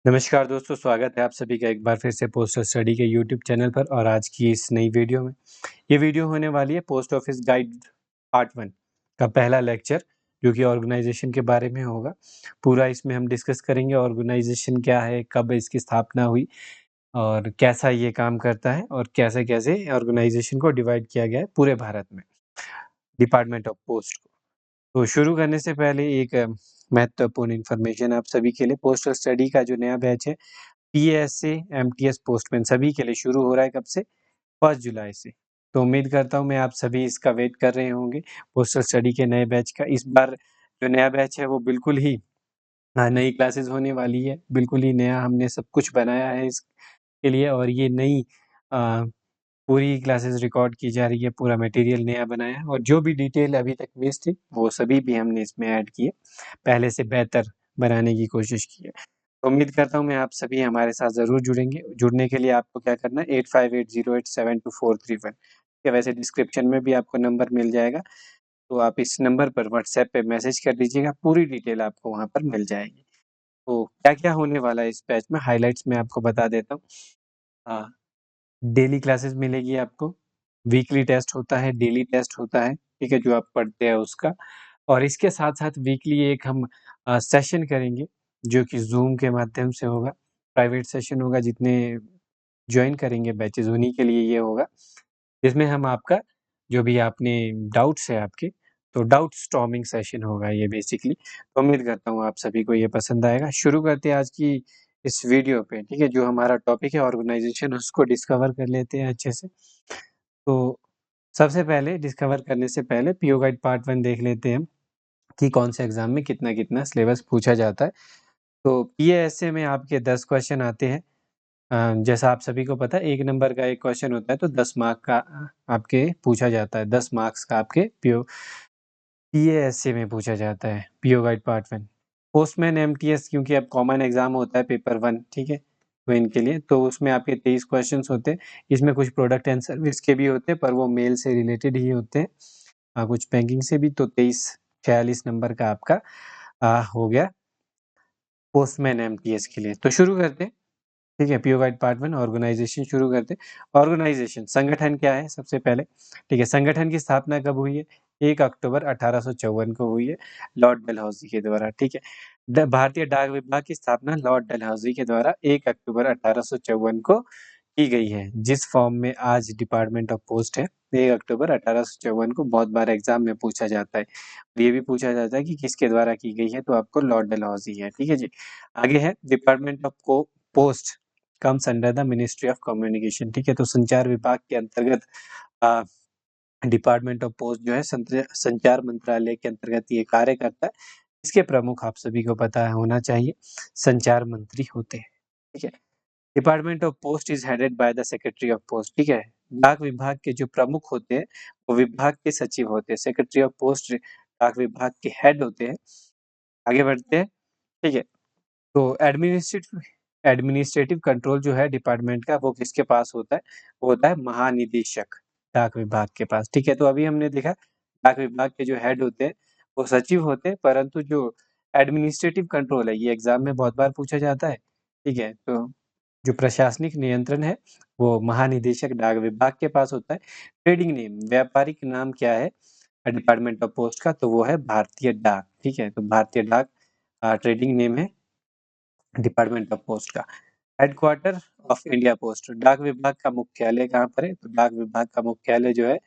नमस्कार दोस्तों, स्वागत है आप सभी का एक बार फिर से पोस्टल स्टडी के यूट्यूब चैनल पर। और आज की इस नई वीडियो में ये वीडियो होने वाली है पोस्ट ऑफिस गाइड पार्ट 1 का पहला लेक्चर, जो कि ऑर्गेनाइजेशन के बारे में होगा। पूरा इसमें हम डिस्कस करेंगे ऑर्गेनाइजेशन क्या है, कब इसकी स्थापना हुई और कैसा ये काम करता है और कैसे-कैसे ऑर्गेनाइजेशन को डिवाइड किया गया है पूरे भारत में, डिपार्टमेंट ऑफ पोस्ट को। तो शुरू करने से पहले एक महत्वपूर्ण इन्फॉर्मेशन आप सभी के लिए। पोस्टल स्टडी का जो नया बैच है पीएएसए, एमटीएस, पोस्टमैन सभी के लिए शुरू हो रहा है कब से? 1 जुलाई से। तो उम्मीद करता हूँ मैं आप सभी इसका वेट कर रहे होंगे, पोस्टल स्टडी के नए बैच का। इस बार जो नया बैच है वो बिल्कुल ही नई क्लासेस होने वाली है, बिल्कुल ही नया हमने सब कुछ बनाया है इसके लिए। और ये नई अ, पूरी क्लासेस रिकॉर्ड की जा रही है, पूरा मटेरियल नया बनाया है और जो भी डिटेल अभी तक मिस थी, वो सभी भी हमने इसमें ऐड किए, पहले से बेहतर बनाने की कोशिश की है। उम्मीद करता हूँ मैं आप सभी हमारे साथ ज़रूर जुड़ेंगे। जुड़ने के लिए आपको क्या करना है 8580872431 या वैसे डिस्क्रिप्शन में भी आपको नंबर मिल जाएगा, तो आप इस नंबर पर व्हाट्सएप पे मैसेज कर दीजिएगा, पूरी डिटेल आपको वहाँ पर मिल जाएगी। तो क्या-क्या होने वाला है इस बैच में हाइलाइट्स मैं आपको बता देता हूँ। हाँ, डेली क्लासेस मिलेगी आपको, वीकली टेस्ट होता है, डेली टेस्ट होता है, ठीक है? जो आप पढ़ते हैं उसका। और इसके साथ-साथ वीकली एक हम सेशन करेंगे, जो कि ज़ूम के माध्यम से होगा, प्राइवेट सेशन होगा। जितने जॉइन करेंगे बैचेज़ उन्हीं के लिए ये होगा, जिसमें हम आपका जो भी आपने डाउट्स है आपके, तो डाउट स्टॉर्मिंग सेशन होगा ये बेसिकली। तो उम्मीद करता हूँ आप सभी को ये पसंद आएगा। शुरू करते हैं आज की इस वीडियो पे, ठीक है? जो हमारा टॉपिक है ऑर्गेनाइज़ेशन, उसको डिस्कवर कर लेते हैं अच्छे से। तो सबसे पहले डिस्कवर करने से पहले पीओ गाइड पार्ट 1 देख लेते हैं हम, कि कौन से एग्ज़ाम में कितना-कितना सिलेबस पूछा जाता है। तो पीएएसए में आपके 10 क्वेश्चन आते हैं। जैसा आप सभी को पता है 1 नंबर का 1 क्वेश्चन होता है, तो 10 मार्क का आपके पूछा जाता है। 10 मार्क्स का आपके पीएएसए में पूछा जाता है, PO guide part 1। Postman MTS क्योंकि अब कॉमन एग्ज़ाम होता है पेपर 1, ठीक है? तो इनके लिए तो उसमें आपके 23 क्वेश्चन्स होते हैं। इसमें कुछ प्रोडक्ट एंड सर्विस के भी होते हैं, पर वो मेल से रिलेटेड ही होते हैं। कुछ बैंकिंग से भी। तो 23-46 नंबर का आपका हो गया पोस्टमैन एमटीएस के लिए। तो शुरू करते हैं, ठीक है? पीओ गाइड पार्ट 1 ऑर्गेनाइज़ेशन शुरू करते हैं। ऑर्गेनाइज़ेशन संगठन क्या है सबसे पहले, ठीक है? संगठन की स्थापना कब हुई है? 1 अक्टूबर 1854 को हुई है, लॉर्ड डलहौज़ी के द्वारा, ठीक है? भारतीय डाक विभाग की स्थापना लॉर्ड डलहौज़ी के द्वारा 1 अक्टूबर 1854 को की गई है। जिस फॉर्म में आज डिपार्टमेंट ऑफ पोस्ट है, 1 अक्टूबर 1854 को बहुत बार एग्ज़ाम में पूछा जाता है। ये भी पूछा जाता है कि किसके द्वारा की गई है, तो आपको लॉर्ड डलहौज़ी है, ठीक है जी? आगे है department of post comes under the ministry of communication, ठीक है? तो संचार विभाग के अंतर्गत अ, डिपार्टमेंट ऑफ पोस्ट जो है संचार मंत्रालय के अंतर्गत ये कार्य करता है। इसके प्रमुख आप सभी को पता होना चाहिए, संचार मंत्री होते हैं, ठीक है? Department of post is headed by the secretary of post, ठीक है? डाक विभाग के जो प्रमुख होते हैं, वो विभाग के सचिव होते हैं। सेक्रेटरी ऑफ पोस्ट डाक विभाग के हेड होते हैं। आगे बढ़ते हैं, ठीक है? तो एडमिनिस्ट्रेटिव कंट्रोल जो है डिपार्टमेंट का, वो किसके पास होता है? वो होता है महानिदेशक डाक विभाग के पास, ठीक है? तो अभी हमने देखा डाक विभाग के जो हेड होते हैं, वो सचिव होते हैं, परंतु जो एडमिनिस्ट्रेटिव कंट्रोल है, ये एग्ज़ाम में बहुत बार पूछा जाता है, ठीक है? तो जो प्रशासनिक नियंत्रण है, वो महानिदेशक डाक विभाग के पास होता है। ट्रेडिंग नेम, व्यापारिक नाम क्या है डिपार्टमेंट ऑफ पोस्ट का? तो वो है भारतीय डाक, ठीक है? तो भारतीय डाक ट्रेडिंग नेम है डिपार्टमेंट ऑफ पोस्ट का। हेडक्वार्टर ऑफ इंडिया पोस्ट, डाक विभाग का मुख्यालय कहाँ पर है? तो डाक विभाग का मुख्यालय जो है,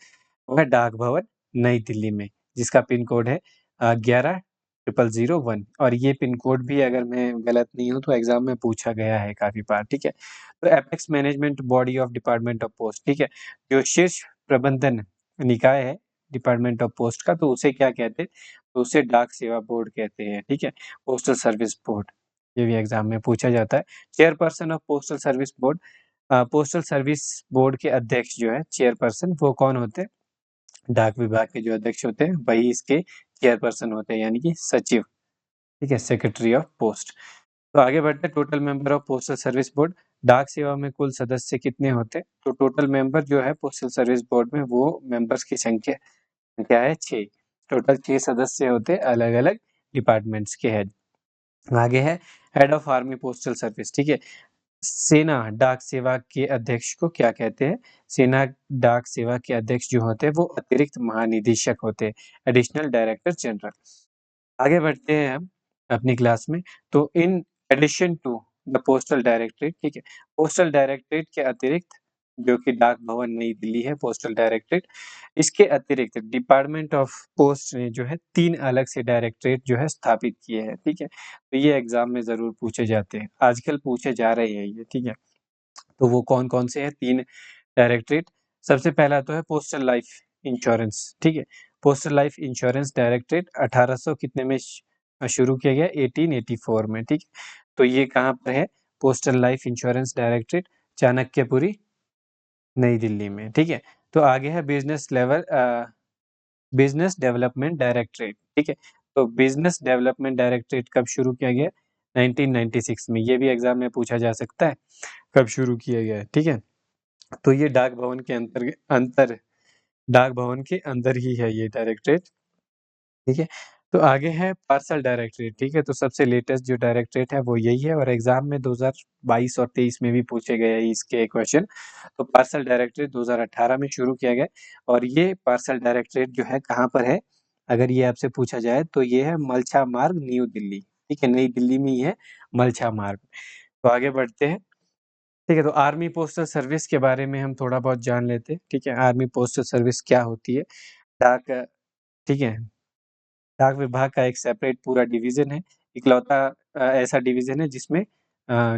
वो है डाक भवन, नई दिल्ली में, जिसका पिन कोड है 11,001 और ये पिन कोड भी अगर मैं गलत नहीं हूँ तो एग्ज़ाम में पूछा गया है काफ़ी बार, ठीक है? तो apex management body of department of post, ठीक है? जो शीर्ष प्रबंधन निकाय है डिपार्टमेंट ऑफ पोस्ट का, तो उसे क्या कहते हैं? तो उसे डाक सेवा बोर्ड कहते हैं, ठीक है? पोस्टल सर्विस बोर्ड, ये भी एग्ज़ाम में पूछा जाता है। Chairperson of postal service board, postal service board के अध्यक्ष जो है चेयरपर्सन, वो कौन होते हैं? डाक विभाग के जो अध्यक्ष होते हैं, वही इसके चेयरपर्सन होते हैं, यानी कि सचिव, ठीक है? Secretary of post. तो आगे बढ़ते हैं, total member of postal service board, डाक सेवा में कुल सदस्य कितने होते हैं? तो टोटल मेंबर जो है पोस्टल सर्विस बोर्ड में, वो मेंबर्स की संख्या संख्या है 6। टोटल 6 सदस्य होते हैं, अलग-अलग डिपार्टमेंट्स के हेड। आगे है head of army postal service, ठीक है। सेना डाक सेवा के अध्यक्ष को क्या कहते हैं? सेना डाक सेवा के अध्यक्ष जो होते हैं वो अतिरिक्त महानिदेशक होते हैं, एडिशनल डायरेक्टर जनरल। आगे बढ़ते हैं हम अपनी क्लास में। तो in addition to the postal directorate, ठीक है, पोस्टल डायरेक्टरेट के अतिरिक्त जो कि डाक भवन नई दिल्ली है, पोस्टल डायरेक्टरेट, इसके अतिरिक्त डिपार्टमेंट ऑफ पोस्ट ने जो है 3 अलग से डायरेक्टरेट जो है स्थापित किए हैं, ठीक है। तो ये एग्जाम में ज़रूर पूछे जाते हैं, आजकल पूछे जा रहे हैं ये, ठीक है। तो वो कौन-कौन से हैं 3 डायरेक्टरेट? सबसे पहला तो है पोस्टल लाइफ इंश्योरेंस, ठीक है। पोस्टल लाइफ इंश्योरेंस डायरेक्टरेट 1800 कितने में शुरू किया गया? 1884 में, ठीक है। तो ये कहाँ पर है? Postal life insurance directorate Chanakyapuri, नई दिल्ली में, ठीक है। तो आगे है बिज़नेस डेवलपमेंट डायरेक्टरेट, ठीक है। तो बिज़नेस डेवलपमेंट डायरेक्टरेट कब शुरू किया गया? 1996 में। ये भी एग्ज़ाम में पूछा जा सकता है, कब शुरू किया गया है, ठीक है। तो ये डाक भवन के अंदर ही है ये डायरेक्टरेट, ठीक है। तो आगे है पार्सल डायरेक्टरेट, ठीक है। तो सबसे लेटेस्ट जो डायरेक्टरेट है वो यही है और एग्जाम में 2022 और 23 में भी पूछे गए हैं इसके क्वेश्चन। तो पार्सल डायरेक्टरेट 2018 में शुरू किया गया और ये पार्सल डायरेक्टरेट जो है कहाँ पर है? अगर ये आपसे पूछा जाए तो ये है मलछा मार्ग, न्यू दिल्ली, ठीक है। नई दिल्ली में ही है मलछा मार्ग। तो आगे बढ़ते हैं, ठीक है। तो आर्मी पोस्टल सर्विस के बारे में हम थोड़ा बहुत जान लेते हैं, ठीक है। आर्मी पोस्टल सर्विस क्या होती है? डाक, ठीक है, डाक विभाग का एक सेपरेट पूरा डिवीज़न है, इकलौता ऐसा डिवीज़न है जिसमें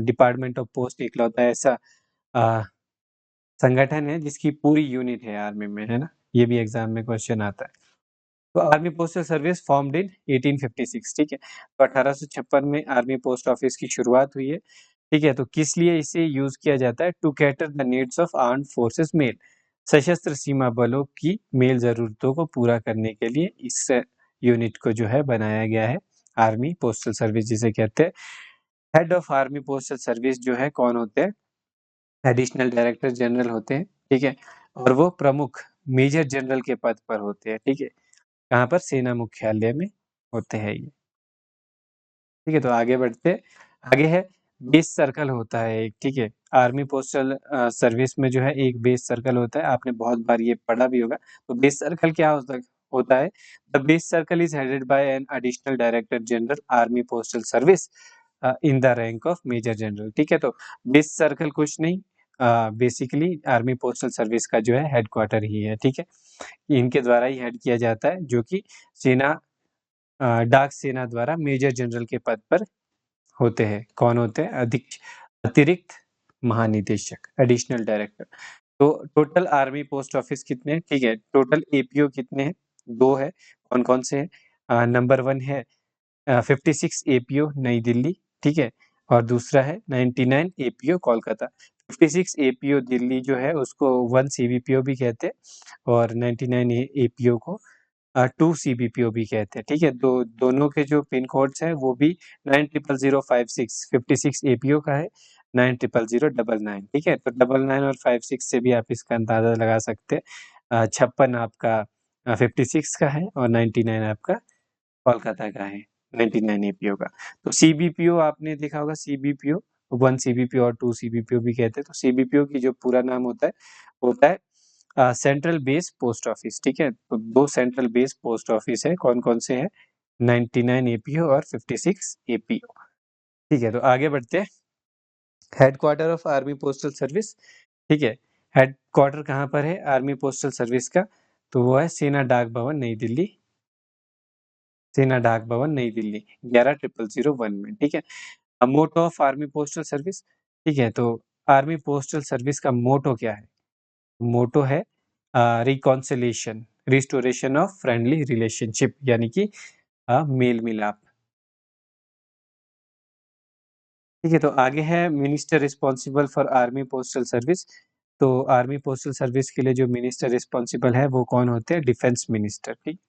डिपार्टमेंट ऑफ पोस्ट इकलौता ऐसा अ, संगठन है जिसकी पूरी यूनिट है आर्मी में, है ना? ये भी एग्ज़ाम में क्वेश्चन आता है। तो army postal service formed in 1856, ठीक है। तो 1856 में आर्मी पोस्ट ऑफिस की शुरुआत हुई है, ठीक है। तो किस लिए इसे यूज़ किया जाता है? To cater the needs of armed forces mail, सशस्त्र सीमा बलों की मेल ज़रूरतों को पूरा करने के लिए इस यूनिट को जो है बनाया गया है, आर्मी पोस्टल सर्विस जिसे कहते हैं। Head of army postal service जो है कौन होते हैं? एडिशनल डायरेक्टर जनरल होते हैं, ठीक है। और वो प्रमुख मेजर जनरल के पद पर होते हैं, ठीक है। कहाँ पर? सेना मुख्यालय में होते हैं ये, ठीक है। तो आगे बढ़ते हैं, आगे है बेस सर्कल होता है एक, ठीक है। आर्मी पोस्टल सर्विस में जो है एक बेस सर्कल होता है, आपने बहुत बार ये पढ़ा भी होगा। तो बेस सर्कल क्या होता है? The base circle is headed by an additional director general army postal service in the rank of major general, ठीक है। तो बेस सर्कल कुछ नहीं, बेसिकली आर्मी पोस्टल सर्विस का जो है हेडक्वार्टर ही है, ठीक है। इनके द्वारा ही हेड किया जाता है, जो कि सेना डाक सेना द्वारा मेजर जनरल के पद पर होते हैं। कौन होते हैं? अतिरिक्त महानिदेशक, एडिशनल डायरेक्टर। तो टोटल आर्मी पोस्ट ऑफिस कितने हैं? ठीक है, टोटल एपीओ कितने हैं? 2 है। कौन-कौन से हैं? नंबर 1 है 56 एपीओ नई दिल्ली, ठीक है? और दूसरा है 99 एपीओ कोलकाता। 56 एपीओ दिल्ली जो है उसको 1 सीबीपीओ भी कहते हैं और 99 ए एपीओ को 2 सीबीपीओ भी कहते हैं, ठीक है? दोनों के जो पिन कोड्स हैं वो भी 900056 56 एपीओ का है, 900099, ठीक है? तो 99 और 56 से भी आप इसका अंदाज़ा लगा सकते हैं। 56 आपका 56 का है और 99 आपका कोलकाता का है, 99 एपीओ का। तो सीबीपीओ आपने देखा होगा, सीबीपीओ 1 सीबीपीओ और 2 सीबीपीओ भी कहते हैं। तो सीबीपीओ की जो पूरा नाम होता है सेंट्रल बेस पोस्ट ऑफिस, ठीक है? तो 2 सेंट्रल बेस पोस्ट ऑफिस है, कौन-कौन से हैं? 99 एपीओ और 56 एपीओ, ठीक है? तो आगे बढ़ते हैं, headquarter of army postal service, ठीक है? हेडक्वार्टर कहाँ पर है आर्मी पोस्टल सर्विस का? तो वो है सेना डाक भवन नई दिल्ली, सेना डाक भवन नई दिल्ली 11001 में, ठीक है? अब motto of army postal service, ठीक है? तो आर्मी पोस्टल सर्विस का मोटो क्या है? मोटो है reconciliation, restoration of friendly relationship, यानी कि मेल-मिलाप, ठीक है। तो आगे है minister responsible for army postal service. तो आर्मी पोस्टल सर्विस के लिए जो मिनिस्टर रिस्पॉन्सिबल है वो कौन होते हैं? डिफेंस मिनिस्टर, ठीक।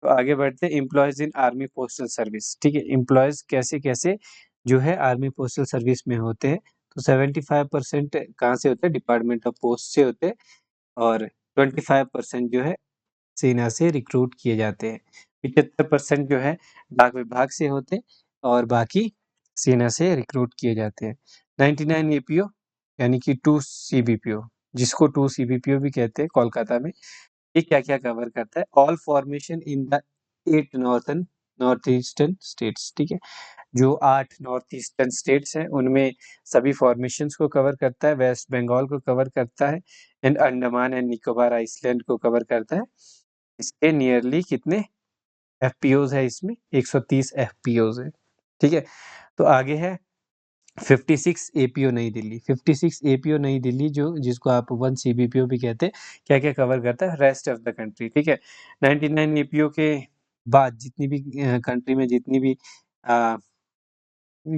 तो आगे बढ़ते हैं, एम्प्लॉइज इन आर्मी पोस्टल सर्विस, ठीक है। एम्प्लॉइज कैसे-कैसे जो है आर्मी पोस्टल सर्विस में होते हैं? तो 75% कहाँ से होते हैं? डिपार्टमेंट ऑफ पोस्ट से होते हैं और 25% जो है सेना से रिक्रूट किए जाते हैं। 75% जो है डाक विभाग से होते हैं और बाकी सेना से रिक्रूट किए जाते हैं। 99 एपीओ यानी कि 2 सीबीपीओ, जिसको 2 सीबीपीओ भी कहते हैं कोलकाता में, ये क्या-क्या कवर करता है? All formation in the 8 north eastern states, ठीक है? जो 8 नॉर्थ ईस्टर्न स्टेट्स हैं, उनमें सभी फॉर्मेशंस को कवर करता है, वेस्ट बंगाल को कवर करता है and Andaman and Nicobar island को कवर करता है। इसके नियरली कितने एफपीओज़ है इसमें? 130 एफपीओज़ है, ठीक है? तो आगे है 56 एपीओ नई दिल्ली। 56 एपीओ नई दिल्ली जिसको आप 1 सीबीपीओ भी कहते हैं, क्या-क्या कवर करता है? रेस्ट ऑफ द कंट्री, ठीक है? 99 एपीओ के बाद जितनी भी अ,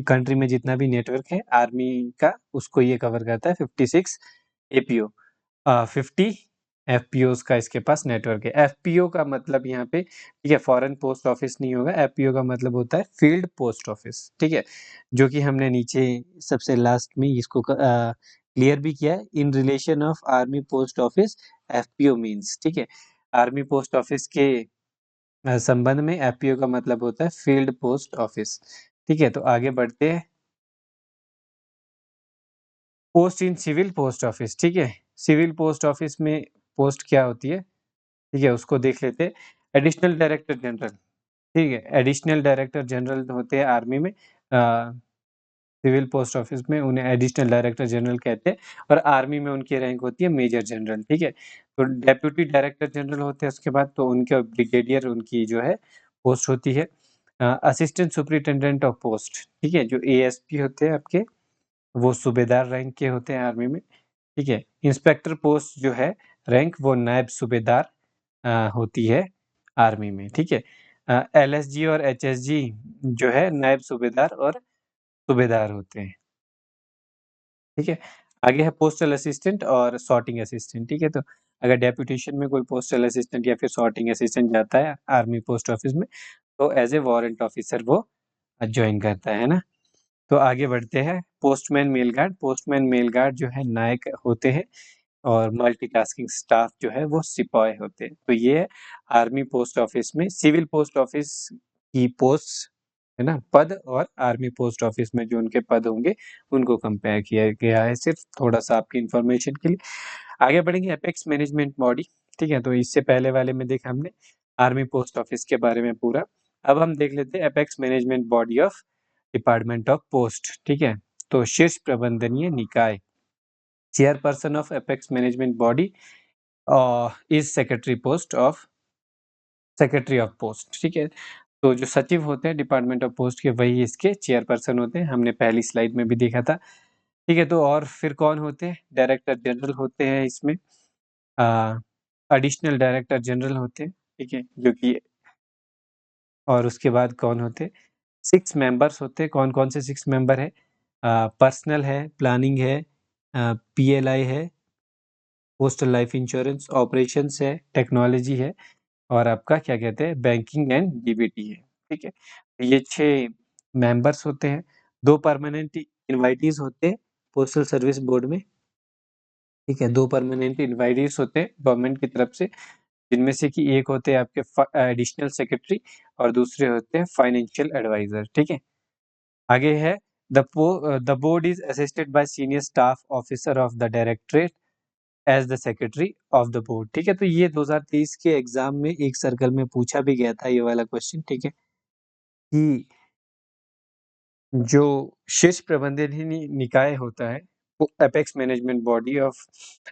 कंट्री में जितना भी नेटवर्क है आर्मी का, उसको ये कवर करता है 56 एपीओ। 50 एफपीओज़ का इसके पास नेटवर्क है। एफपीओ का मतलब यहाँ पे, ठीक है, फॉरेन पोस्ट ऑफिस नहीं होगा, एफपीओ का मतलब होता है फील्ड पोस्ट ऑफिस, ठीक है? जो कि हमने नीचे सबसे लास्ट में इसको क्लियर भी किया है। In relation of army post office FPO means, ठीक है? आर्मी पोस्ट ऑफिस के संबंध में एफपीओ का मतलब होता है फील्ड पोस्ट ऑफिस, ठीक है? तो आगे बढ़ते हैं। Post in civil post office, ठीक है? सिविल पोस्ट ऑफिस में पोस्ट क्या होती है? ठीक है, उसको देख लेते हैं। एडिशनल डायरेक्टर जनरल, ठीक है? एडिशनल डायरेक्टर जनरल होते हैं आर्मी में, सिविल पोस्ट ऑफिस में उन्हें एडिशनल डायरेक्टर जनरल कहते हैं और आर्मी में उनकी रैंक होती है मेजर जनरल, ठीक है? तो डेप्यूटी डायरेक्टर जनरल होते हैं उसके बाद, तो उनके ब्रिगेडियर उनकी जो है पोस्ट होती है। असिस्टेंट सुपरिटेंडेंट ऑफ पोस्ट, ठीक है? जो एएसपी होते हैं आपके, वो सूबेदार रैंक के होते हैं आर्मी में, ठीक है? इंस्पेक्टर पोस्ट जो है रैंक, वो नायब सूबेदार होती है आर्मी में, ठीक है? एलएसजी और एचएसजी जो है नायब सूबेदार और सूबेदार होते हैं, ठीक है? आगे है पोस्टल असिस्टेंट और सॉर्टिंग असिस्टेंट, ठीक है? तो अगर डेपुटेशन में कोई पोस्टल असिस्टेंट या फिर सॉर्टिंग असिस्टेंट जाता है आर्मी पोस्ट ऑफिस में, तो एज़ ए वारंट ऑफिसर वो जॉइन करता है ना? तो आगे बढ़ते हैं। पोस्टमैन मेल गार्ड जो है नायक होते हैं और मल्टीटास्किंग स्टाफ जो है वो सिपाही होते हैं। तो ये आर्मी पोस्ट ऑफिस में सिविल पोस्ट ऑफिस की पोस्ट, है ना, पद, और आर्मी पोस्ट ऑफिस में जो उनके पद होंगे उनको कंपेयर किया गया है, सिर्फ थोड़ा-सा आपकी इन्फॉर्मेशन के लिए। आगे बढ़ेंगे एपेक्स मैनेजमेंट बॉडी, ठीक है? तो इससे पहले वाले में देखा हमने आर्मी पोस्ट ऑफिस के बारे में पूरा। अब हम देख लेते हैं apex management body of department of post, ठीक है? तो शीर्ष प्रबंधनीय निकाय, chairperson of apex management body is secretary of post, ठीक है? तो जो सचिव होते हैं डिपार्टमेंट ऑफ पोस्ट के, वही इसके चेयरपर्सन होते हैं, हमने पहली स्लाइड में भी देखा था, ठीक है? तो और फिर कौन होते हैं? डायरेक्टर जनरल होते हैं इसमें, एडिशनल डायरेक्टर जनरल होते हैं, ठीक है? जो कि, और उसके बाद कौन होते हैं? 6 मेंबर्स होते हैं। कौन-कौन से 6 मेंबर हैं? पर्सनल है, प्लानिंग है, पीएलआई है, पोस्टल लाइफ इंश्योरेंस, ऑपरेशंस है, टेक्नोलॉजी है और आपका क्या कहते हैं, बैंकिंग एंड डीबीटी है, ठीक है? तो ये 6 मेंबर्स होते हैं। 2 परमानेंट इनवाइटीज़ होते हैं पोस्टल सर्विस बोर्ड में, ठीक है? 2 परमानेंट इनवाइटीज़ होते हैं गवर्नमेंट की तरफ से, जिनमें से कि एक होते हैं आपके एडिशनल सेक्रेटरी और दूसरे होते हैं फाइनेंशियल एडवाइज़र, ठीक है? आगे है the board is assisted by senior staff officer of the directorate as the secretary of the board, ठीक है? तो ये 2023 के एग्ज़ाम में एक सर्कल में पूछा भी गया था ये वाला क्वेश्चन, ठीक है? कि जो शीर्ष प्रबंधनीय निकाय होता है, वो apex management body of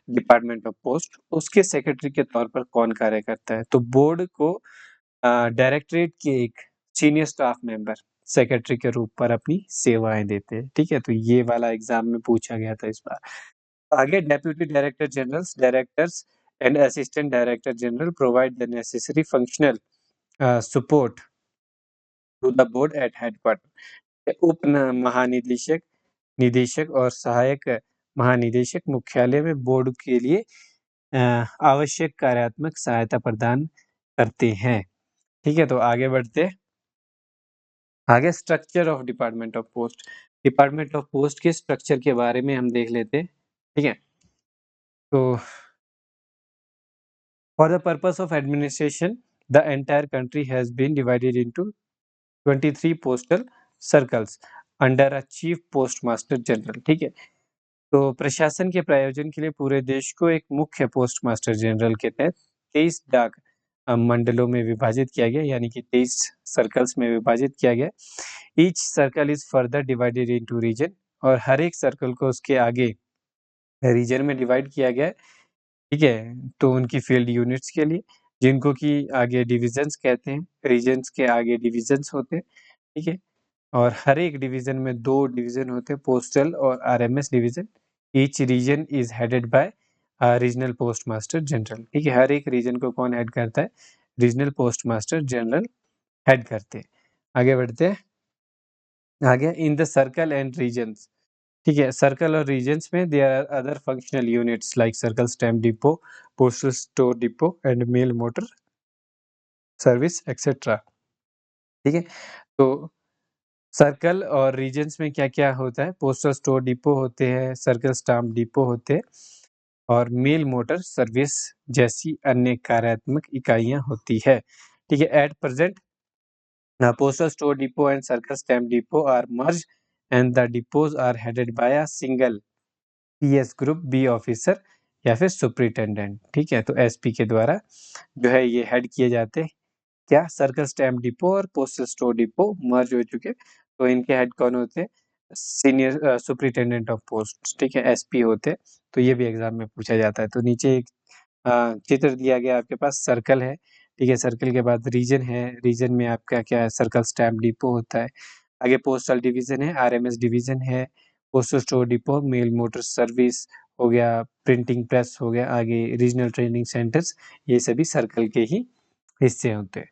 department of post, उसके सेक्रेटरी के तौर पर कौन कार्य करता है? तो बोर्ड को डायरेक्टरेट के एक सीनियर स्टाफ मेंबर सेक्रेटरी के रूप पर अपनी सेवाएँ देते हैं, ठीक है? तो ये वाला एग्ज़ाम में पूछा गया था इस बार। आगे deputy director generals, directors and assistant director general provide the necessary functional support to the board at headquarter. उप न महानिदेशक, निदेशक और सहायक महानिदेशक मुख्यालय में बोर्ड के लिए अ, आवश्यक कार्यात्मक सहायता प्रदान करते हैं, ठीक है? तो आगे बढ़ते हैं। आगे structure of department of post के स्ट्रक्चर के बारे में हम देख लेते हैं, ठीक है? तो For the purpose of administration, the entire country has been divided into 23 postal circles. Under a chief post master general. ठीक है, तो प्रशासन के प्रायोजन के लिए पूरे देश को एक मुख्य पोस्ट मास्टर जनरल के तहत 23 डाक मंडलों में विभाजित किया गया, यानी कि 23 सर्कल्स में विभाजित किया गया। Each circle is further divided into region, और हर एक सर्कल को उसके आगे रीजन में डिवाइड किया गया है। ठीक है, तो उनकी फील्ड यूनिट्स के लिए, जिनको कि आगे डिविजन्स कहते हैं, रीजन्स के आगे डिविजन्स होते हैं। ठीक है, और हर एक डिवीजन में 2 डिवीजन होते हैं, पोस्टल और RMS division. Each reason is headed bye regional post master general. ठीक है, हर एक रीजन को कौन हेड करता है? Regional post master general head करते हैं। आगे बढ़ते हैं। आगे in the circle and regions. ठीक है, सर्कल और रीजन्स में there are other functional units like circle stamp depot, postal store depot and mail motor service etcetera. ठीक है, तो सर्कल और रीजन्स में क्या-क्या होता है? पोस्टल स्टोर डिपो होते हैं, सर्कल स्टाम्प डिपो होते हैं और मेल मोटर सर्विस जैसी अन्य कार्यात्मक इकाइयाँ होती है। ठीक है, at present postal store depot and circle stamp depot are merged and the depots are headed by a single PS group B officer या फिर सुपरिटेंडेंट। ठीक है, तो एसपी के द्वारा जो है ये हेड किए जाते हैं। क्या? सर्कल स्टैम्प डिपो और पोस्टल स्टोर डिपो मर्ज हो चुके, तो इनके हेड कौन होते हैं? Senior superintendent of post. ठीक है, एसपी होते हैं। तो ये भी एग्जाम में पूछा जाता है। तो नीचे एक चित्र दिया गया आपके पास, सर्कल है। ठीक है, सर्कल के बाद रीजन है, रीजन में आपका क्या है? सर्कल स्टैम्प डिपो होता है। आगे पोस्टल डिवीजन है, आरएमएस डिवीजन है, postal store depot, mail motor service हो गया, प्रिंटिंग प्रेस हो गया, आगे रीजनल ट्रेनिंग सेंटर्स, ये सभी सर्कल के ही हिस्से होते हैं।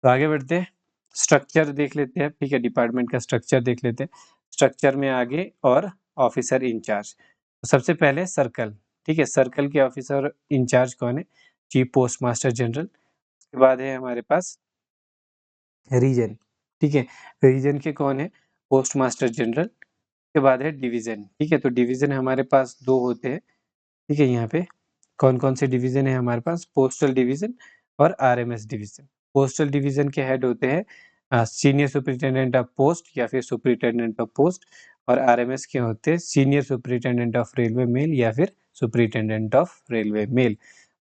तो आगे बढ़ते हैं, स्ट्रक्चर देख लेते हैं। ठीक है, डिपार्टमेंट का स्ट्रक्चर देख लेते हैं। स्ट्रक्चर में आगे और ऑफिसर इंचार्ज। तो सबसे पहले सर्कल। ठीक है, सर्कल के ऑफिसर इंचार्ज कौन है? Chief post master general. उसके बाद है हमारे पास रीजन। ठीक है, रीजन के कौन है? Post master general. के बाद है डिवीजन। ठीक है, तो डिवीजन हमारे पास 2 होते हैं। ठीक है, यहाँ पे कौन-कौन से डिवीजन है हमारे पास? पोस्टल डिवीजन और आरएमएस डिवीजन। पोस्टल डिवीजन के हेड होते हैं सीनियर सुपरिटेंडेंट ऑफ पोस्ट या फिर सुपरिटेंडेंट ऑफ पोस्ट, और आरएमएस के होते हैं senior superintendent of railway mail या फिर सुपरिटेंडेंट ऑफ रेलवे मेल।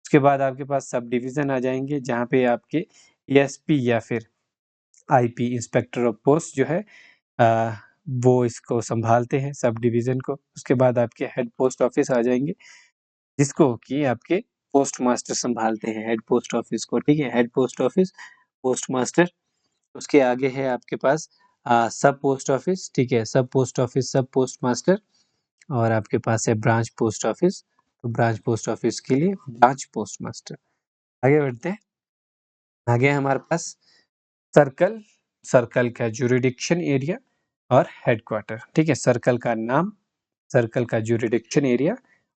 उसके बाद आपके पास सब डिवीजन आ जाएंगे, जहाँ पे आपके एएसपी या फिर आईपी इंस्पेक्टर ऑफ पोस्ट जो है अ, वो इसको संभालते हैं सब डिवीजन को। उसके बाद आपके हेड पोस्ट ऑफिस आ जाएंगे, जिसको कि आपके पोस्ट मास्टर संभालते हैं, हेड पोस्ट ऑफिस को। ठीक है, head post office, post master. उसके आगे है आपके पास सब पोस्ट ऑफिस। ठीक है, सब पोस्ट ऑफिस, सब पोस्ट मास्टर, और आपके पास है ब्रांच पोस्ट ऑफिस। तो ब्रांच पोस्ट ऑफिस के लिए ब्रांच पोस्ट मास्टर। आगे बढ़ते हैं। आगे हमारे पास सर्कल, सर्कल का ज्यूरिडिक्शन एरिया और हेडक्वार्टर। ठीक है, सर्कल का नाम, सर्कल का ज्यूरिडिक्शन एरिया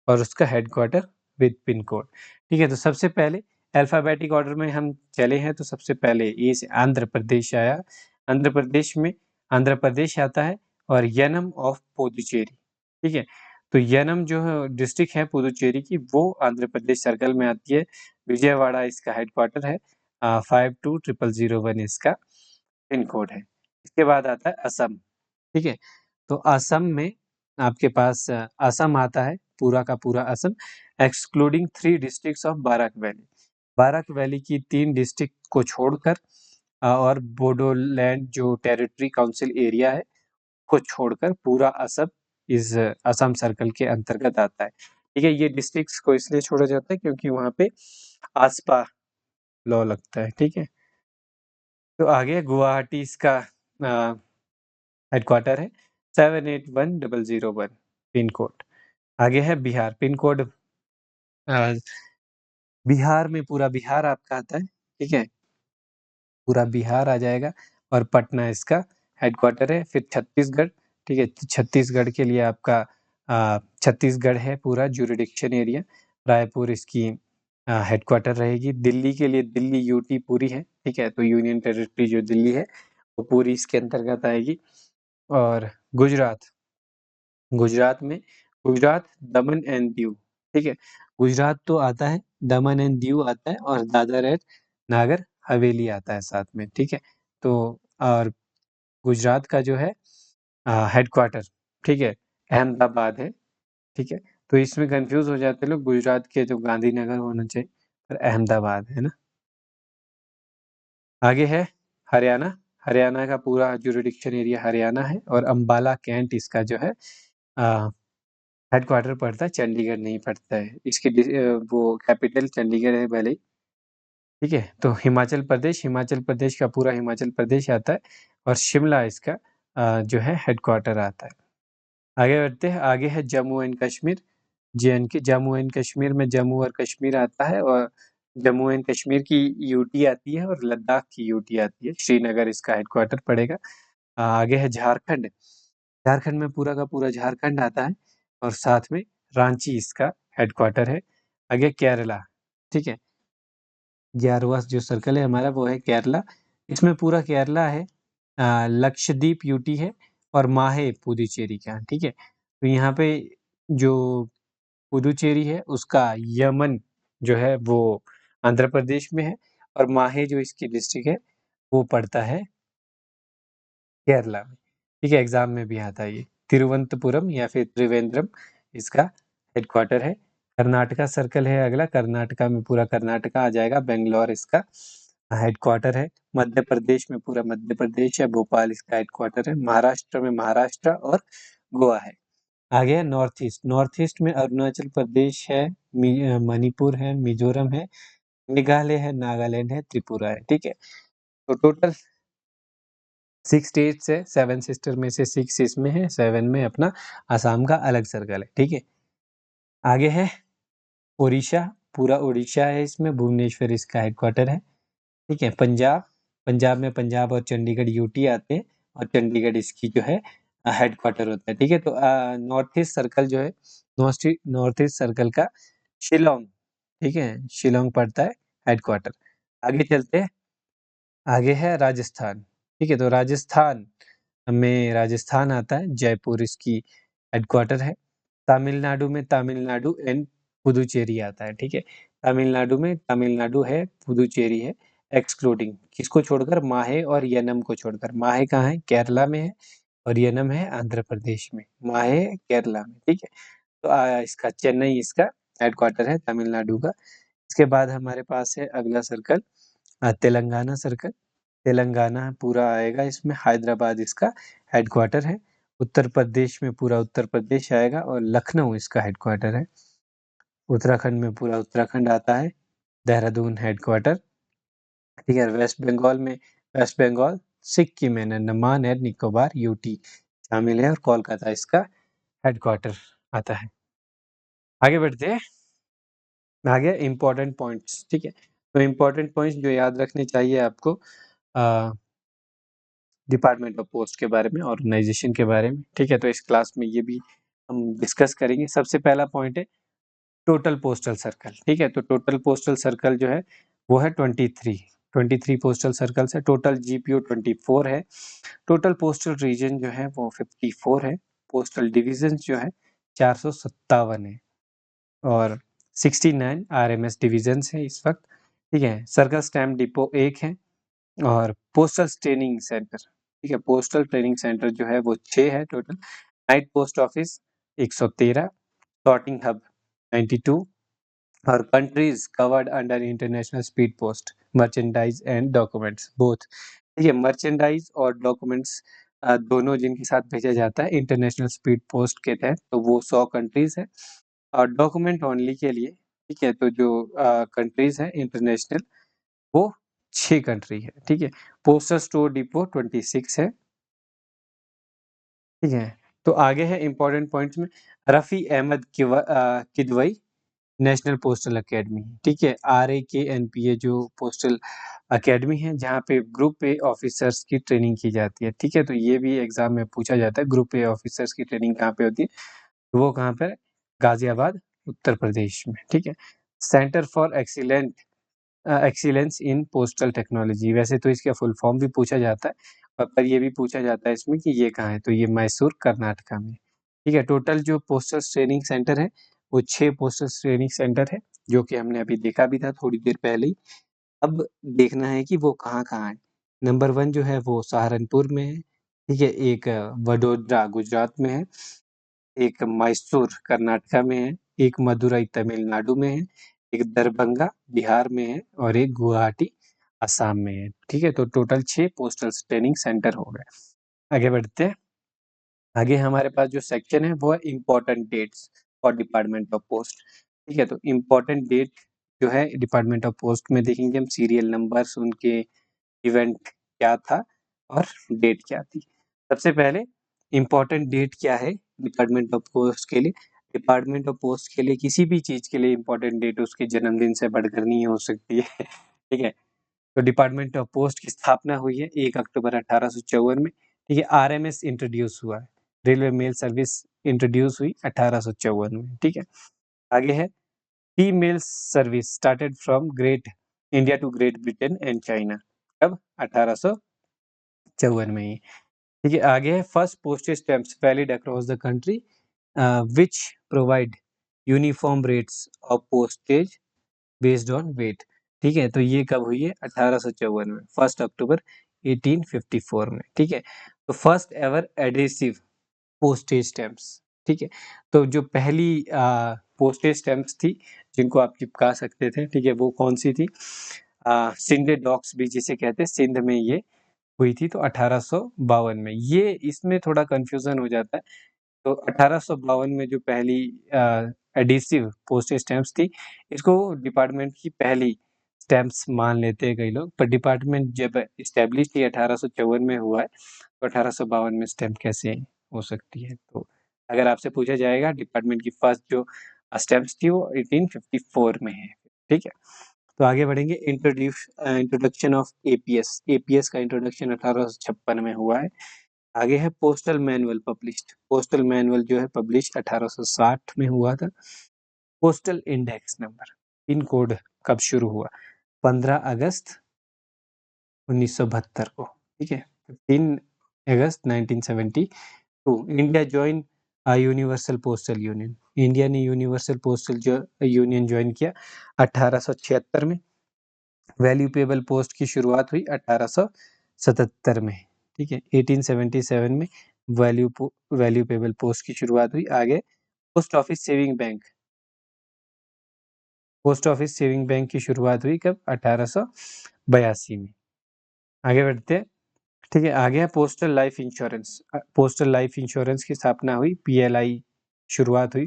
और उसका हेडक्वार्टर विद पिन कोड। ठीक है, तो सबसे पहले अल्फाबेटिक ऑर्डर में हम चले हैं, तो सबसे पहले ए से आंध्र प्रदेश आया। आंध्र प्रदेश में आंध्र प्रदेश आता है और यनम ऑफ पुदुचेरी। ठीक है, तो यनम जो है डिस्ट्रिक्ट है पुदुचेरी की, वो आंध्र प्रदेश सर्कल में आती है। विजयवाड़ा इसका हेडक्वार्टर है। 520001 इसका पिन कोड है। इसके बाद आता है असम। ठीक है, तो असम में आपके पास असम आता है, पूरा का पूरा Assam, excluding 3 districts of Barak valley. Barak valley की 3 डिस्ट्रिक्ट को छोड़कर और बोडोलैंड जो टेरिटरी काउंसिल एरिया है, को छोड़कर पूरा असम इस असम सर्कल के अंतर्गत आता है। ठीक है, ये डिस्ट्रिक्ट्स को इसलिए छोड़ा जाता है क्योंकि वहाँ पे आसपा लॉ लगता है। ठीक है, तो आगे गुवाहाटी इसका हेडक्वार्टर है, 781001 पिन कोड। आगे है बिहार, पिन कोड बिहार में पूरा बिहार आपका आता है। ठीक है, पूरा बिहार आ जाएगा और पटना इसका हेडक्वार्टर है। फिर छत्तीसगढ़। ठीक है, छत्तीसगढ़ के लिए आपका छत्तीसगढ़ है पूरा ज्यूरिडिक्शन एरिया। रायपुर इसकी हेडक्वार्टर रहेगी। दिल्ली के लिए दिल्ली यूटी पूरी है। ठीक है, तो यूनियन टेरिटरी जो दिल्ली है वो पूरी इसके अंतर्गत आएगी। और गुजरात, गुजरात में गुजरात, दमन एंड दीव। ठीक है, गुजरात तो आता है, दमन एंड दीव आता है और दादर एंड नागर हवेली आता है साथ में। ठीक है, तो और गुजरात का जो है हेडक्वार्टर, ठीक है, अहमदाबाद है, ठीक है। तो इसमें कंफ्यूज हो जाते लोग, गुजरात के जो गांधीनगर होना चाहिए, पर अहमदाबाद है ना। आगे है हरियाणा। हरियाणा का पूरा जुरिडिक्शन एरिया हरियाणा है, और अंबाला कैंट इसका जो है हेडक्वार्टर पड़ता है, चंडीगढ़ नहीं पड़ता है। इसकी वो कैपिटल चंडीगढ़ है भले ही, ठीक है। तो हिमाचल प्रदेश का पूरा हिमाचल प्रदेश आता है, और शिमला इसका जो है हेडक्वार्टर आता है। आगे बढ़ते हैं, आगे है जम्मू एंड कश्मीर, जे-एंड-के। जम्मू एंड कश्मीर में जम्मू और कश्मीर आता है, और जम्मू एंड कश्मीर की यूटी आती है, और लद्दाख की यूटी आती है। श्रीनगर इसका हेडक्वार्टर पड़ेगा। आगे है झारखंड। झारखंड में पूरा का पूरा झारखंड आता है, और साथ में रांची इसका हेडक्वार्टर है। आगे केरला, ठीक है। 11वां जो सर्कल है हमारा वो है केरला। इसमें पूरा केरला है, लक्षद्वीप यूटी है, और माहे पुदुचेरी का, ठीक है। तो यहाँ पे जो पुदुचेरी है उसका यमन जो है वो आंध्र प्रदेश में है, और माहे जो इसकी डिस्ट्रिक्ट है वो पड़ता है केरला में, ठीक है। एग्जाम में भी आता है ये। तिरुवनंतपुरम या फिर त्रिवेंद्रम इसका हेडक्वार्टर है। कर्नाटका सर्कल है अगला, कर्नाटका में पूरा कर्नाटका आ जाएगा, बेंगलोर इसका हेडक्वार्टर है। मध्य प्रदेश में पूरा मध्य प्रदेश है, भोपाल इसका हेडक्वार्टर है। महाराष्ट्र में महाराष्ट्र और गोवा है। आगे है नॉर्थ ईस्ट। नॉर्थ ईस्ट में अरुणाचल प्रदेश है, मणिपुर है, मिजोरम है, मेघालय है, नागालैंड है, त्रिपुरा है, ठीक है। तो टोटल 6 स्टेट्स है, 7 सिस्टर में से 6 इसमें है, 7 में अपना आसाम का अलग सर्कल है, ठीक है। आगे है ओडिशा, पूरा ओडिशा है, इसमें भुवनेश्वर इसका हेडक्वार्टर है, ठीक है। पंजाब, पंजाब में पंजाब और चंडीगढ़ यूटी आते हैं, और चंडीगढ़ इसकी जो है हेडक्वार्टर होता है, ठीक है। तो नॉर्थ ईस्ट सर्कल जो है, नॉर्थ ईस्ट सर्कल का शिलोंग, ठीक है, शिलोंग पड़ता है हेडक्वार्टर। आगे चलते हैं, आगे है राजस्थान, ठीक है। तो राजस्थान में राजस्थान आता है, जयपुर इसकी हेडक्वार्टर है। तमिलनाडु में तमिलनाडु एंड पुदुचेरी आता है, ठीक है। तमिलनाडु में तमिलनाडु है, पुदुचेरी है, एक्सक्लूडिंग किसको छोड़कर, माहे और यनम को छोड़कर। माहे कहाँ है, केरला में है, और यनम है आंध्र प्रदेश में। माहे केरला में, ठीक है। तो इसका चेन्नई इसका हेडक्वार्टर है तमिलनाडु का। इसके बाद हमारे पास है अगला सर्कल, तेलंगाना सर्कल। तेलंगाना पूरा आएगा, इसमें हैदराबाद इसका हेडक्वार्टर है। उत्तर प्रदेश में पूरा उत्तर प्रदेश आएगा, और लखनऊ इसका हेडक्वार्टर है। उत्तराखंड में पूरा उत्तराखंड आता है, देहरादून हेडक्वार्टर, ठीक है। West Bengal, Sikkim and Andaman and Nicobar UT शामिल है, और कोलकाता इसका हेडक्वार्टर आता है। आगे बढ़ते हैं, आगे इम्पोर्टेंट पॉइंट्स, ठीक है। तो इम्पोर्टेंट पॉइंट्स जो याद रखने चाहिए आपको डिपार्टमेंट ऑफ पोस्ट के बारे में, ऑर्गेनाइजेशन के बारे में, ठीक है। तो इस क्लास में ये भी हम डिस्कस करेंगे। सबसे पहला पॉइंट है टोटल पोस्टल सर्कल, ठीक है। तो टोटल पोस्टल सर्कल जो है वो है 23 पोस्टल सर्कल्स है। टोटल जीपीओ 24 है। टोटल पोस्टल रीजन जो है वो 54 है। पोस्टल डिविजन जो है 457 है, और 69 आरएमएस डिविजन है इस वक्त, ठीक है। सर्कल स्टैम्प डिपो 1 है, और पोस्टल ट्रेनिंग सेंटर, ठीक है। पोस्टल ट्रेनिंग सेंटर जो है वो 6 है total. Night post office 113, sorting hub 92, और countries covered under international speed post, merchandise and documents both, ठीक है। मर्चेंडाइज और डॉक्यूमेंट्स दोनों जिनके साथ भेजा जाता है इंटरनेशनल स्पीड पोस्ट के तहत, तो वो 100 कंट्रीज है। और डॉक्यूमेंट ओनली के लिए, ठीक है, तो जो कंट्रीज है इंटरनेशनल वो 6 कंट्री है, ठीक है। पोस्टल स्टोर डिपो 26 है, ठीक है। तो आगे है इंपॉर्टेंट पॉइंट्स में Rafi Ahmed Kidwai national postal academy, ठीक है। RAKNPA जो पोस्टल अकेडमी है, जहाँ पे ग्रुप ए ऑफिसर्स की ट्रेनिंग की जाती है, ठीक है। तो ये भी एग्जाम में पूछा जाता है, ग्रुप ए ऑफिसर्स की ट्रेनिंग कहाँ पे होती है, तो वो कहाँ पे, गाजियाबाद उत्तर प्रदेश में, ठीक है। Centre for excellence in postal technology, वैसे तो इसका फुल फॉर्म भी पूछा जाता है, पर ये भी पूछा जाता है इसमें कि ये कहाँ है, तो ये मैसूर कर्नाटका में, ठीक है। टोटल जो पोस्टल ट्रेनिंग सेंटर है वो 6 पोस्टल ट्रेनिंग सेंटर है, जो कि हमने अभी देखा भी था थोड़ी देर पहले ही। अब देखना है कि वो कहाँ-कहाँ है। नंबर 1 जो है वो सहारनपुर में है, ठीक है, एक वडोदरा गुजरात में है, एक मैसूर कर्नाटका में है, एक मदुरई तमिलनाडु में है, एक दरभंगा बिहार में है और एक गुवाहाटी असम में है। ठीक है, तो टोटल 6 पोस्टल ट्रेनिंग सेंटर हो गए। आगे बढ़ते हैं। आगे हमारे पास जो सेक्शन है वो है important dates for department of post. ठीक है, तो इम्पोर्टेंट डेट जो है डिपार्टमेंट ऑफ पोस्ट में देखेंगे हम सीरियल नंबर्स, उनके इवेंट क्या था और डेट क्या थी। सबसे पहले इम्पोर्टेंट डेट क्या है डिपार्टमेंट ऑफ पोस्ट के लिए? डिपार्टमेंट ऑफ पोस्ट के लिए किसी भी चीज़ के लिए इम्पोर्टेंट डेट उसके जन्मदिन से बढ़कर नहीं हो सकती है। ठीक है, तो डिपार्टमेंट ऑफ पोस्ट की स्थापना हुई है 1 अक्टूबर 1854 में। ठीक है, आरएमएस इंट्रोड्यूस हुआ है, रेलवे मेल सर्विस इंट्रोड्यूस हुई 1854 में। ठीक है, आगे है the mail service started from great India to Great Britain and China. कब? 1854 में ही। ठीक है, आगे है first postage stamps valid across the country which provide uniform rates of postage based on weight. ठीक है, तो ये कब हुई है? 1854 में, 1 अक्टूबर 1854 में। ठीक है, तो first ever adhesive postage stamps. ठीक है, तो जो पहली पोस्टेज स्टैम्प्स थी जिनको आप चिपका सकते थे, ठीक है, वो कौन सी थी? सिंधे डॉक्स भी जिसे कहते हैं, सिंध में ये हुई थी, तो 1852 में। ये इसमें थोड़ा कंफ्यूजन हो जाता है। तो 1852 में जो पहली एडिसिव पोस्टेज स्टैम्प्स थी, इसको डिपार्टमेंट की पहली स्टैम्प्स मान लेते हैं कई लोग, पर डिपार्टमेंट जब इस्टेब्लिश ही 1854 में हुआ है, तो 1852 में स्टैम्प कैसे हो सकती है? तो अगर आपसे पूछा जाएगा डिपार्टमेंट की फर्स्ट जो स्टैम्प्स थी वो 1854 में है। ठीक है, तो आगे बढ़ेंगे। Introduction of APS. एपीएस का इंट्रोडक्शन 1856 में हुआ है। आगे है postal manual published. Postal manual जो है पब्लिश 1860 में हुआ था। Postal index number, pin code कब शुरू हुआ? 15 अगस्त 1972 को। ठीक है, 15 अगस्त 1972। India join universal postal union. India ने यूनिवर्सल पोस्टल जो यूनियन ज्वाइन किया 1876 में। वैल्यूपेबल पोस्ट की शुरुआत हुई 1877 में। ठीक है, 1877 में वैल्यूपेबल पोस्ट की शुरुआत हुई। आगे post office saving bank. Post office saving bank की शुरुआत हुई कब? 1882 में। आगे बढ़ते हैं। ठीक है, आगे है postal life insurance. Postal life insurance की स्थापना हुई, पीएलआई शुरुआत हुई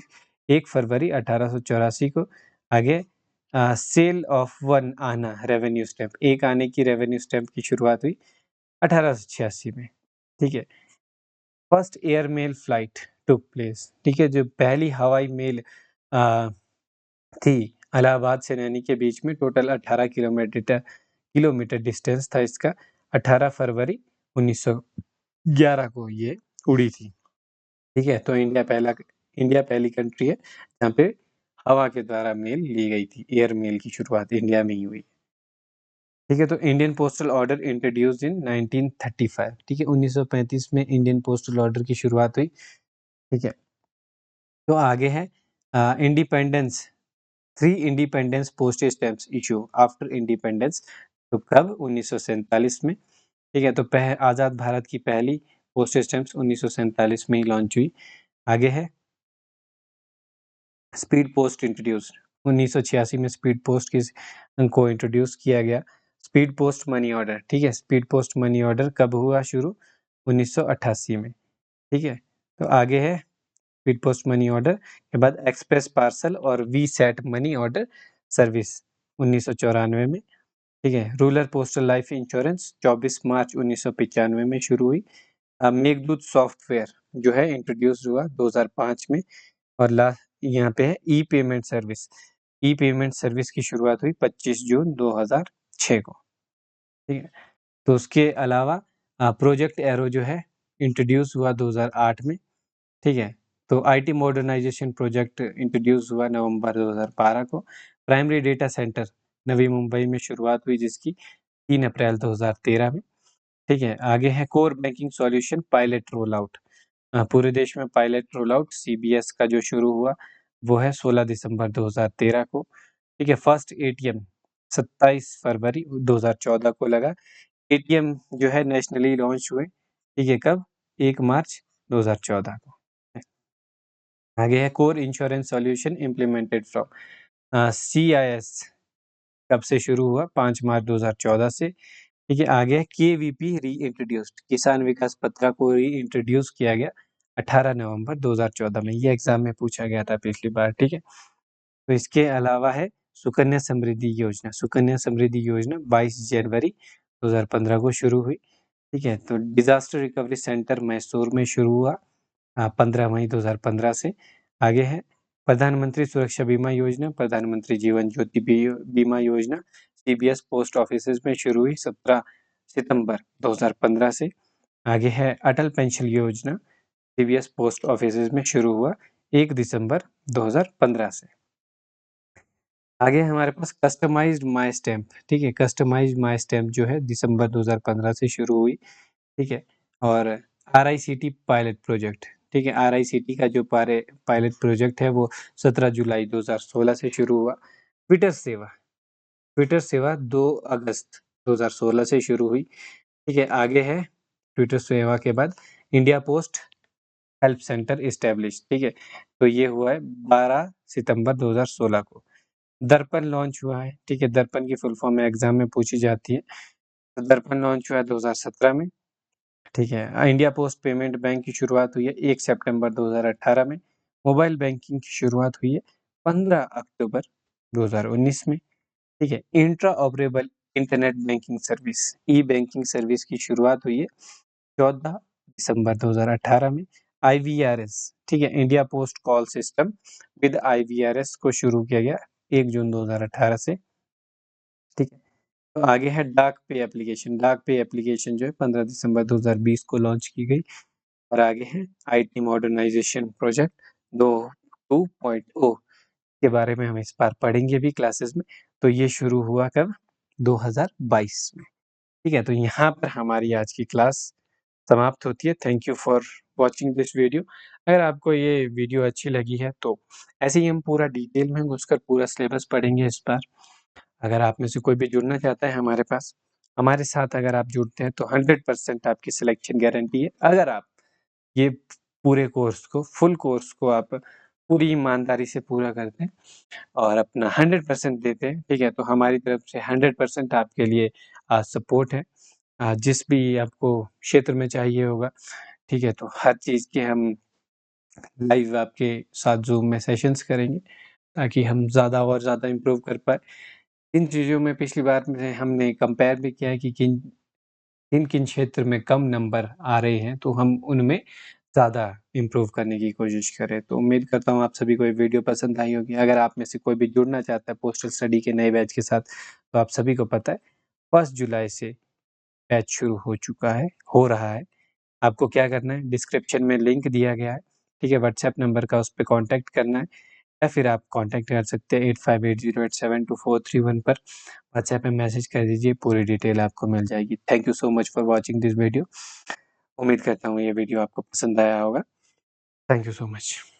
1 फरवरी 1884 को। आगे सेल ऑफ 1 आना रेवेन्यू स्टैम्प, 1 आने की रेवेन्यू स्टैम्प की शुरुआत हुई 1886 में। ठीक है, first air mail flight took place. ठीक है, जो पहली हवाई मेल थी इलाहाबाद से नैनी के बीच में, टोटल 18 किलोमीटर डिस्टेंस था इसका। 18 फरवरी 1911 को ये उड़ी थी। ठीक है, तो इंडिया पहली कंट्री है जहाँ पे हवा के द्वारा मेल ली गई थी। एयर मेल की शुरुआत इंडिया में ही हुई। ठीक है, तो Indian postal order introduced in 1935। ठीक है, 1935 में इंडियन पोस्टल ऑर्डर की शुरुआत हुई। ठीक है, तो आगे है independence. 3 independence postage stamps issue after independence. तो कब? 1947 में। ठीक है, तो आज़ाद भारत की पहली पोस्टेज स्टैम्प्स 1947 में ही लॉन्च हुई। आगे है स्पीड पोस्ट इंट्रोड्यूस्ड। 1986 में स्पीड पोस्ट को इंट्रोड्यूस किया गया। Speed post money order. ठीक है, स्पीड पोस्ट मनी ऑर्डर कब हुआ शुरू? 1988 में। ठीक है, तो आगे है स्पीड पोस्ट मनी ऑर्डर के बाद एक्सप्रेस पार्सल और V SAT money order service 1994 में। ठीक है, rural postal life insurance 24 March 1995 में शुरू हुई। मेघदूत सॉफ्टवेयर जो है इंट्रोड्यूस हुआ 2005 में। और लास्ट यहाँ पे है ई पेमेंट सर्विस। ई पेमेंट सर्विस की शुरुआत हुई 25 जून 2006 को। ठीक है, तो उसके अलावा प्रोजेक्ट एरो जो है इंट्रोड्यूस हुआ 2008 में। ठीक है, तो आईटी मॉडर्नाइजेशन प्रोजेक्ट इंट्रोड्यूस हुआ नवंबर 2012 को। Primary data centre Navi Mumbai में शुरुआत हुई जिसकी 3 अप्रैल 2013 में। ठीक है, आगे है core banking solution pilot roll out. पूरे देश में पायलट रोल आउट सीबीएस का जो शुरू हुआ वो है 16 दिसंबर 2013 को। ठीक है, फर्स्ट एटीएम 27 फरवरी 2014 को लगा। एटीएम जो है नेशनली लॉन्च हुए। ठीक है, कब? 1 मार्च 2014 को। आगे है core insurance solution implemented from CIS कब से शुरू हुआ? 5 मार्च 2014 से। ठीक है, आगे है KVP रीइंट्रोड्यूस्ड, किसान विकास पत्र को रीइंट्रोड्यूस किया गया 18 नवंबर 2014 में। ये एग्जाम में पूछा गया था पिछली बार। ठीक है, तो इसके अलावा है सुकन्या समृद्धि योजना। सुकन्या समृद्धि योजना 22 जनवरी 2015 को शुरू हुई। ठीक है, तो डिजास्टर रिकवरी सेंटर मैसूर में शुरू हुआ 15 मई 2015 से। आगे है प्रधानमंत्री सुरक्षा बीमा योजना, प्रधानमंत्री जीवन ज्योति बीमा योजना CBS पोस्ट ऑफिसेज में शुरू हुई 17 सितंबर 2015 से। आगे है अटल पेंशन योजना, CBS पोस्ट ऑफिसेज में शुरू हुआ 1 दिसंबर 2015 से। आगे हमारे पास कस्टमाइज्ड माई स्टैम्प। ठीक है, कस्टमाइज्ड माई स्टैम्प जो है दिसंबर 2015 से शुरू हुई। ठीक है, और RICT पायलट प्रोजेक्ट। ठीक है, RICT का जो पायलट प्रोजेक्ट है वो 17 जुलाई 2016 से शुरू हुआ। ट्विटर सेवा 2 अगस्त 2016 से शुरू हुई। ठीक है, आगे है ट्विटर सेवा के बाद India post help centre establish. ठीक है, तो ये हुआ है 12 सितंबर 2016 को। दर्पण लॉन्च हुआ है। ठीक है, दर्पण की फुल फॉर्म एग्जाम में पूछी जाती है। तो दर्पण लॉन्च हुआ है 2017 में। ठीक है, इंडिया पोस्ट पेमेंट बैंक की शुरुआत हुई है 1 सितंबर 2018 में। मोबाइल बैंकिंग की शुरुआत हुई है 15 अक्टूबर 2019 में। ठीक है, intra operable internet banking service e-banking service की शुरुआत हुई है 14 दिसंबर 2018 में। IVRS, ठीक है, India post call system with IVRS को शुरू किया गया 1 जून 2018 से। ठीक है, तो आगे है डाक पे एप्लीकेशन। डाक पे एप्लीकेशन जो है 15 दिसंबर 2020 को लॉन्च की गई। और आगे है IT मॉडर्नाइजेशन प्रोजेक्ट 2.0 के बारे में हम इस बार पढ़ेंगे भी क्लासेस में। तो ये शुरू हुआ कब? 2022 में। ठीक है, तो यहाँ पर हमारी आज की क्लास समाप्त होती है। Thank you for watching this video. अगर आपको ये वीडियो अच्छी लगी है तो ऐसे ही हम पूरा डिटेल में घुसकर पूरा सिलेबस पढ़ेंगे इस बार। अगर आप में से कोई भी जुड़ना चाहता है हमारे साथ अगर आप जुड़ते हैं तो 100% आपकी सिलेक्शन गारंटी है। अगर आप ये पूरे फुल कोर्स को आप पूरी ईमानदारी से पूरा करते हैं और अपना 100% देते हैं, ठीक है, तो हमारी तरफ से 100% आपके लिए सपोर्ट है। जिस भी आपको क्षेत्र में चाहिए होगा, ठीक है, तो हर चीज़ के हम लाइव आपके साथ ज़ूम में सेशंस करेंगे ताकि हम ज़्यादा और ज़्यादा इम्प्रूव कर पाएँ। इन चीज़ों में पिछली बार में हमने कंपेयर भी किया है कि किन-किन क्षेत्र में कम नंबर आ रहे हैं, तो हम उनमें ज़्यादा इम्प्रूव करने की कोशिश करें। तो उम्मीद करता हूँ आप सभी को ये वीडियो पसंद आई होगी। अगर आप में से कोई भी जुड़ना चाहता है पोस्टल स्टडी के नए बैच के साथ, तो आप सभी को पता है 1 जुलाई से बैच शुरू हो रहा है। आपको क्या करना है, डिस्क्रिप्शन में लिंक दिया गया है, ठीक है, व्हाट्सएप नंबर का, उस पे कॉन्टैक्ट करना है या फिर आप कॉन्टैक्ट कर सकते हैं 8580872431 पर। व्हाट्सएप में मैसेज कर दीजिए, पूरी डिटेल आपको मिल जाएगी। Thank you so much for watching this video. उम्मीद करता हूँ ये वीडियो आपको पसंद आया होगा। Thank you so much.